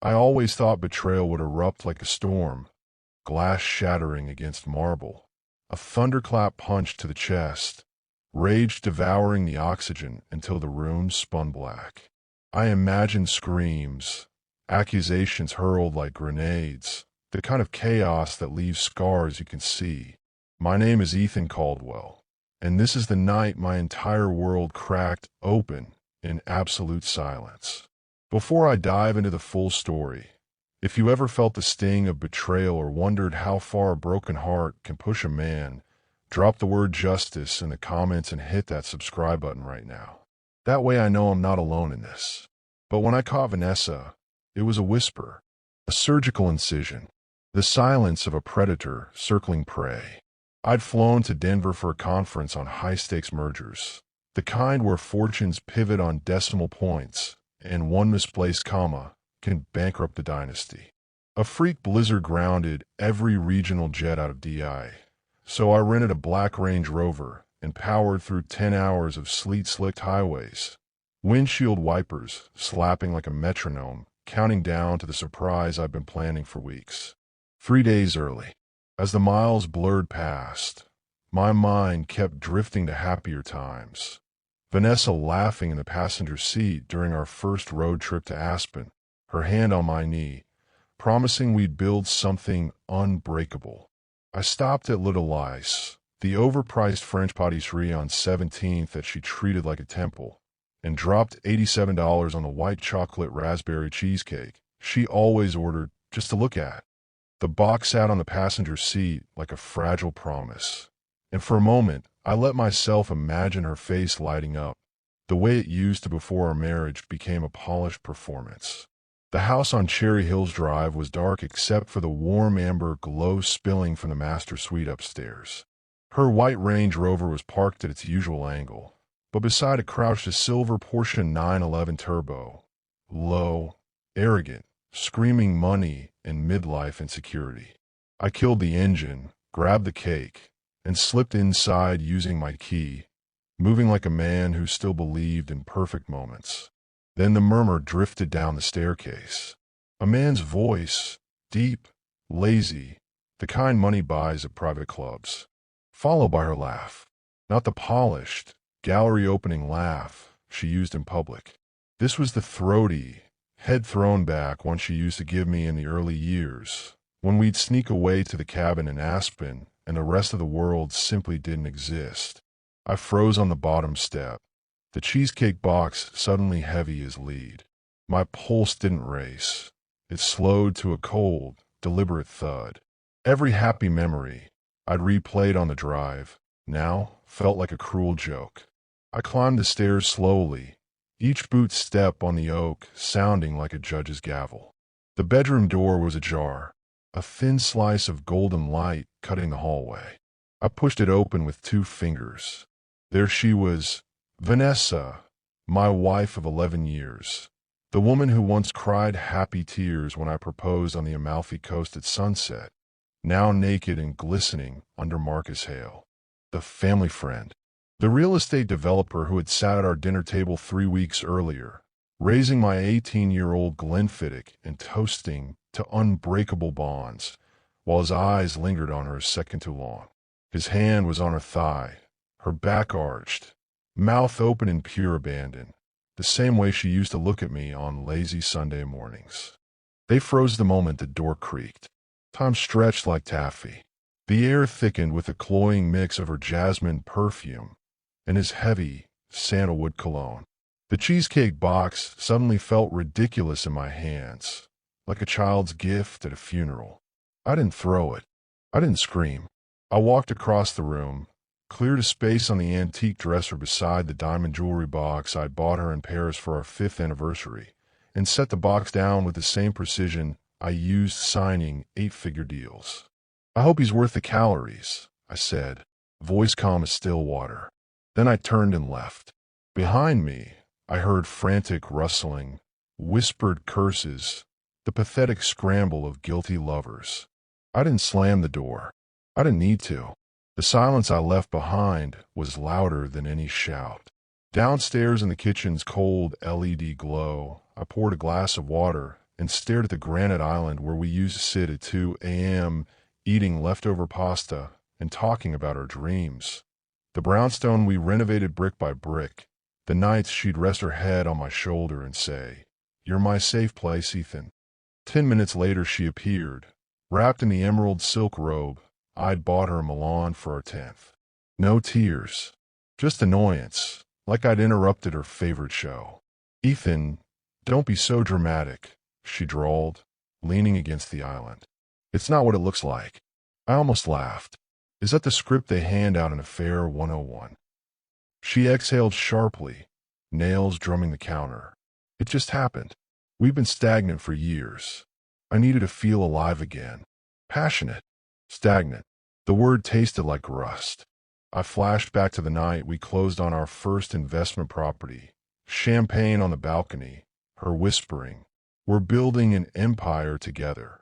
I always thought betrayal would erupt like a storm, glass shattering against marble, a thunderclap punch to the chest, rage devouring the oxygen until the room spun black. I imagined screams, accusations hurled like grenades, the kind of chaos that leaves scars you can see. My name is Ethan Caldwell, and this is the night my entire world cracked open in absolute silence. Before I dive into the full story, if you ever felt the sting of betrayal or wondered how far a broken heart can push a man, drop the word justice in the comments and hit that subscribe button right now. That way I know I'm not alone in this. But when I caught Vanessa, it was a whisper, a surgical incision, the silence of a predator circling prey. I'd flown to Denver for a conference on high-stakes mergers, the kind where fortunes pivot on decimal points, and one misplaced comma can bankrupt the dynasty. A freak blizzard grounded every regional jet out of DI, so I rented a black Range Rover and powered through 10 hours of sleet-slicked highways, windshield wipers slapping like a metronome, counting down to the surprise I've been planning for weeks. 3 days early. As the miles blurred past, my mind kept drifting to happier times. Vanessa laughing in the passenger seat during our first road trip to Aspen, her hand on my knee, promising we'd build something unbreakable. I stopped at Little Ice, the overpriced French pâtisserie on 17th that she treated like a temple, and dropped $87 on the white chocolate raspberry cheesecake she always ordered just to look at. The box sat on the passenger seat like a fragile promise, and for a moment I let myself imagine her face lighting up. The way it used to before our marriage became a polished performance. The house on Cherry Hills Drive was dark except for the warm amber glow spilling from the master suite upstairs. Her white Range Rover was parked at its usual angle, but beside it crouched a silver Porsche 911 Turbo, low, arrogant, screaming money and midlife insecurity. I killed the engine, grabbed the cake, and slipped inside using my key, moving like a man who still believed in perfect moments. Then the murmur drifted down the staircase. A man's voice, deep, lazy, the kind money buys at private clubs, followed by her laugh, not the polished, gallery-opening laugh she used in public. This was the throaty, head thrown back one she used to give me in the early years, when we'd sneak away to the cabin in Aspen and the rest of the world simply didn't exist. I froze on the bottom step, the cheesecake box suddenly heavy as lead. My pulse didn't race. It slowed to a cold, deliberate thud. Every happy memory I'd replayed on the drive now felt like a cruel joke. I climbed the stairs slowly, each boot step on the oak sounding like a judge's gavel. The bedroom door was ajar, a thin slice of golden light cutting the hallway. I pushed it open with 2 fingers. There she was, Vanessa, my wife of 11 years, the woman who once cried happy tears when I proposed on the Amalfi Coast at sunset, now naked and glistening under Marcus Hale, the family friend, the real estate developer who had sat at our dinner table 3 weeks earlier, raising my 18-year-old Glenfiddich and toasting to unbreakable bonds, while his eyes lingered on her a second too long. His hand was on her thigh, her back arched, mouth open in pure abandon, the same way she used to look at me on lazy Sunday mornings. They froze the moment the door creaked. Time stretched like taffy. The air thickened with a cloying mix of her jasmine perfume and his heavy sandalwood cologne. The cheesecake box suddenly felt ridiculous in my hands, like a child's gift at a funeral. I didn't throw it. I didn't scream. I walked across the room, cleared a space on the antique dresser beside the diamond jewelry box I'd bought her in Paris for our 5th anniversary, and set the box down with the same precision I used signing 8-figure deals. I hope he's worth the calories, I said, voice calm as still water. Then I turned and left. Behind me, I heard frantic rustling, whispered curses, the pathetic scramble of guilty lovers. I didn't slam the door. I didn't need to. The silence I left behind was louder than any shout. Downstairs in the kitchen's cold LED glow, I poured a glass of water and stared at the granite island where we used to sit at 2 a.m. eating leftover pasta and talking about our dreams. The brownstone we renovated brick by brick. The nights she'd rest her head on my shoulder and say, "You're my safe place, Ethan." 10 minutes later she appeared, wrapped in the emerald silk robe I'd bought her in Milan for our 10th. No tears, just annoyance, like I'd interrupted her favorite show. "Ethan, don't be so dramatic," she drawled, leaning against the island. "It's not what it looks like." I almost laughed. Is that the script they hand out in Affair 101? She exhaled sharply, nails drumming the counter. "It just happened. We've been stagnant for years. I needed to feel alive again. Passionate. Stagnant. The word tasted like rust." I flashed back to the night we closed on our first investment property. Champagne on the balcony, her whispering, "We're building an empire together."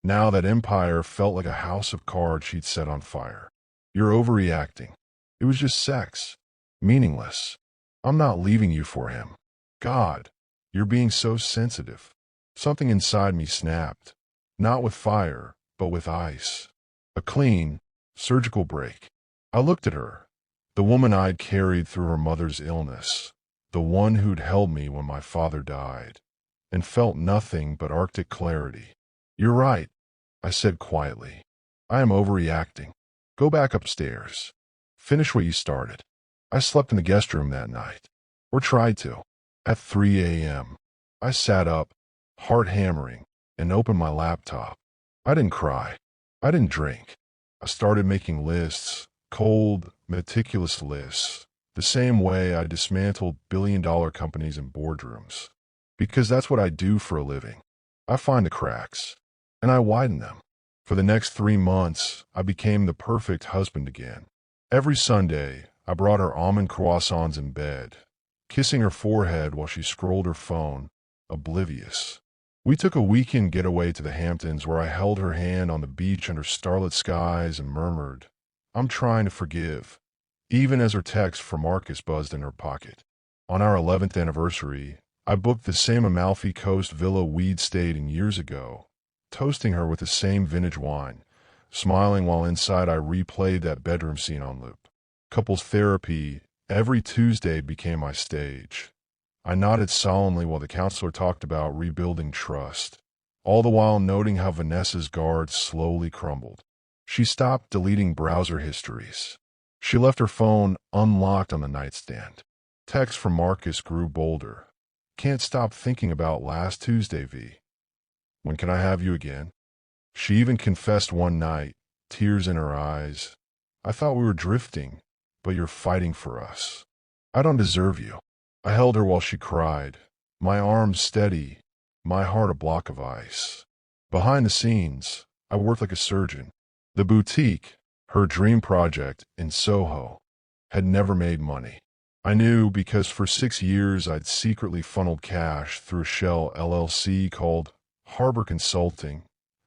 Now that empire felt like a house of cards she'd set on fire. "You're overreacting. It was just sex. Meaningless. I'm not leaving you for him." "God, you're being so sensitive." Something inside me snapped. Not with fire, but with ice. A clean, surgical break. I looked at her, the woman I'd carried through her mother's illness, the one who'd held me when my father died, and felt nothing but Arctic clarity. "You're right," I said quietly. "I am overreacting. Go back upstairs. Finish what you started." I slept in the guest room that night, or tried to. At 3 a.m., I sat up, heart hammering, and opened my laptop. I didn't cry. I didn't drink. I started making lists, cold, meticulous lists, the same way I dismantled billion-dollar companies in boardrooms. Because that's what I do for a living. I find the cracks, and I widen them. For the next 3 months, I became the perfect husband again. Every Sunday, I brought her almond croissants in bed, kissing her forehead while she scrolled her phone, oblivious. We took a weekend getaway to the Hamptons where I held her hand on the beach under starlit skies and murmured, "I'm trying to forgive," even as her text from Marcus buzzed in her pocket. On our 11th anniversary, I booked the same Amalfi Coast villa we'd stayed in years ago, toasting her with the same vintage wine, smiling while inside I replayed that bedroom scene on loop. Couples therapy every Tuesday became my stage. I nodded solemnly while the counselor talked about rebuilding trust, all the while noting how Vanessa's guard slowly crumbled. She stopped deleting browser histories. She left her phone unlocked on the nightstand. Text from Marcus grew bolder. "Can't stop thinking about last Tuesday, V. When can I have you again?" She even confessed one night, tears in her eyes, "I thought we were drifting, but you're fighting for us. I don't deserve you." I held her while she cried, my arms steady, my heart a block of ice. Behind the scenes, I worked like a surgeon. The boutique, her dream project in Soho, had never made money. I knew because for 6 years I'd secretly funneled cash through a shell LLC called Harbor Consulting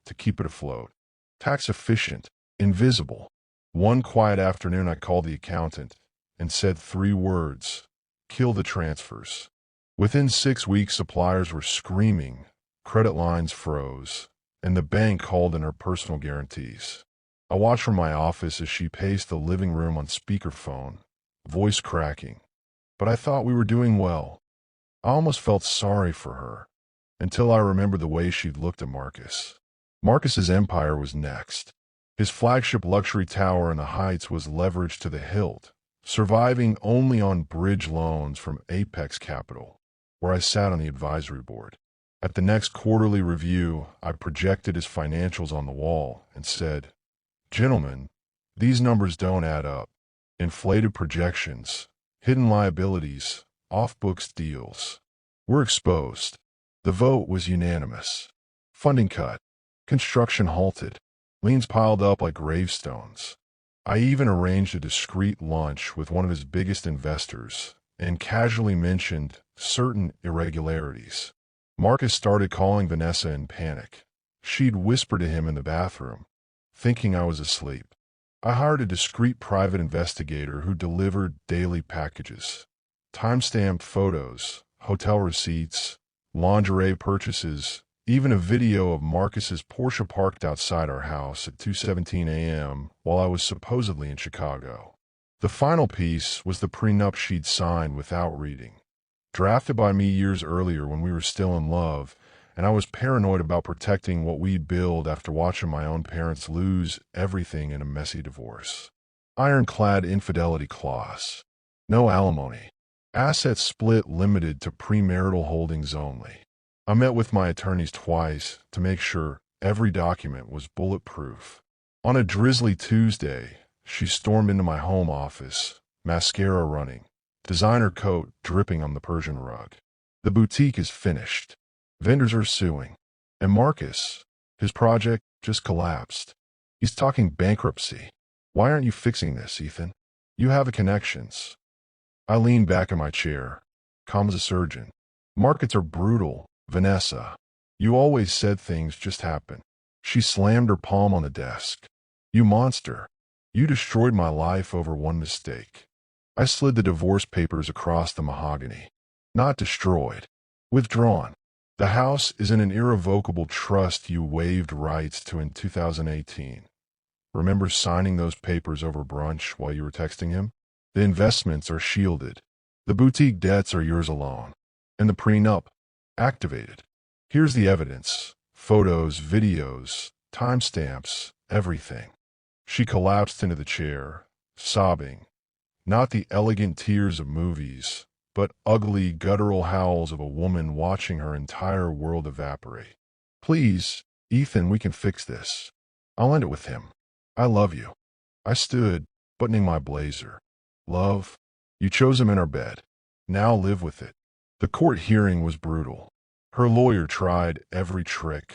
to keep it afloat. Tax efficient, invisible. One quiet afternoon I called the accountant and said 3 words: "Kill the transfers." Within 6 weeks, suppliers were screaming, credit lines froze, and the bank called in her personal guarantees. I watched from my office as she paced the living room on speakerphone, voice cracking. But I thought we were doing well. I almost felt sorry for her, until I remembered the way she'd looked at Marcus. Marcus's empire was next. His flagship luxury tower in the Heights was leveraged to the hilt, surviving only on bridge loans from Apex Capital, where I sat on the advisory board. At the next quarterly review, I projected his financials on the wall and said, "Gentlemen, these numbers don't add up. Inflated projections, hidden liabilities, off-books deals. We're exposed." The vote was unanimous. Funding cut, construction halted, liens piled up like gravestones. I even arranged a discreet lunch with one of his biggest investors and casually mentioned certain irregularities. Marcus started calling Vanessa in panic. She'd whisper to him in the bathroom, thinking I was asleep. I hired a discreet private investigator who delivered daily packages, time-stamped photos, hotel receipts, lingerie purchases, Even a video of Marcus's Porsche parked outside our house at 2:17 a.m. while I was supposedly in Chicago. The final piece was the prenup she'd signed without reading. Drafted by me years earlier when we were still in love, and I was paranoid about protecting what we'd build after watching my own parents lose everything in a messy divorce. Ironclad infidelity clause. No alimony. Assets split limited to premarital holdings only. I met with my attorneys twice to make sure every document was bulletproof. On a drizzly Tuesday, she stormed into my home office, mascara running, designer coat dripping on the Persian rug. The boutique is finished. Vendors are suing. And Marcus, his project just collapsed. He's talking bankruptcy. Why aren't you fixing this, Ethan? You have the connections. I leaned back in my chair, calm as a surgeon. Markets are brutal, Vanessa. You always said things just happen. She slammed her palm on the desk. You monster. You destroyed my life over one mistake. I slid the divorce papers across the mahogany. Not destroyed. Withdrawn. The house is in an irrevocable trust you waived rights to in 2018. Remember signing those papers over brunch while you were texting him? The investments are shielded. The boutique debts are yours alone. And the prenup, activated. Here's the evidence. Photos, videos, timestamps, everything. She collapsed into the chair, sobbing. Not the elegant tears of movies, but ugly, guttural howls of a woman watching her entire world evaporate. Please, Ethan, we can fix this. I'll end it with him. I love you. I stood, buttoning my blazer. Love, you chose him in our bed. Now live with it. The court hearing was brutal. Her lawyer tried every trick.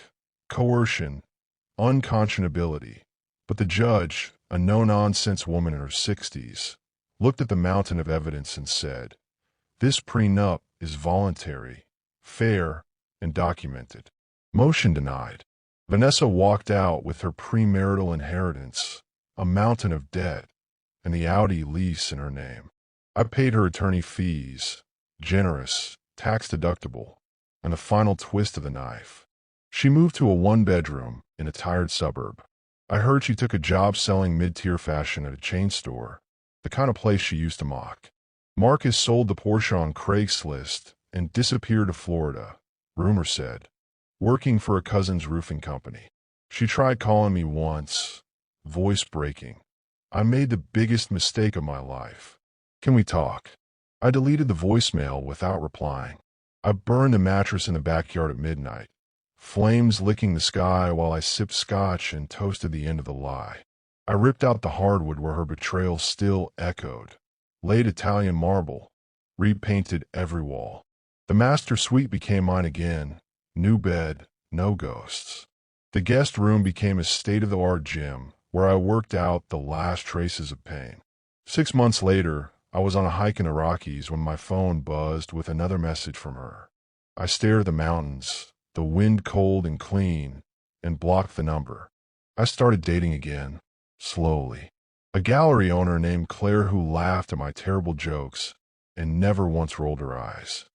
Coercion, unconscionability. But the judge, a no-nonsense woman in her 60s, looked at the mountain of evidence and said, "This prenup is voluntary, fair, and documented." Motion denied. Vanessa walked out with her premarital inheritance, a mountain of debt, and the Audi lease in her name. I paid her attorney fees, generous, tax-deductible, and the final twist of the knife. She moved to a one-bedroom in a tired suburb. I heard she took a job selling mid-tier fashion at a chain store, the kind of place she used to mock. Marcus sold the Porsche on Craigslist and disappeared to Florida, rumor said, working for a cousin's roofing company. She tried calling me once, voice breaking. I made the biggest mistake of my life. Can we talk? I deleted the voicemail without replying. I burned the mattress in the backyard at midnight, flames licking the sky while I sipped scotch and toasted the end of the lie. I ripped out the hardwood where her betrayal still echoed, laid Italian marble, repainted every wall. The master suite became mine again, new bed, no ghosts. The guest room became a state-of-the-art gym where I worked out the last traces of pain. 6 months later, I was on a hike in the Rockies when my phone buzzed with another message from her. I stared at the mountains, the wind cold and clean, and blocked the number. I started dating again, slowly. A gallery owner named Claire who laughed at my terrible jokes and never once rolled her eyes.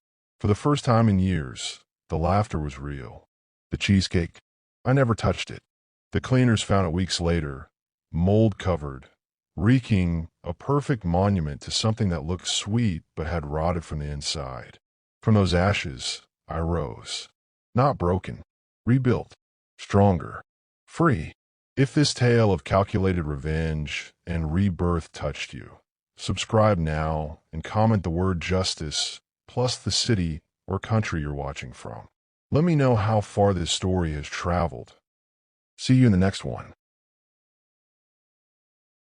For the first time in years, the laughter was real. The cheesecake, I never touched it. The cleaners found it weeks later, mold-covered, reeking, a perfect monument to something that looked sweet but had rotted from the inside. From those ashes, I rose. Not broken, rebuilt, stronger, free. If this tale of calculated revenge and rebirth touched you, subscribe now and comment the word justice plus the city or country you're watching from. Let me know how far this story has traveled. See you in the next one.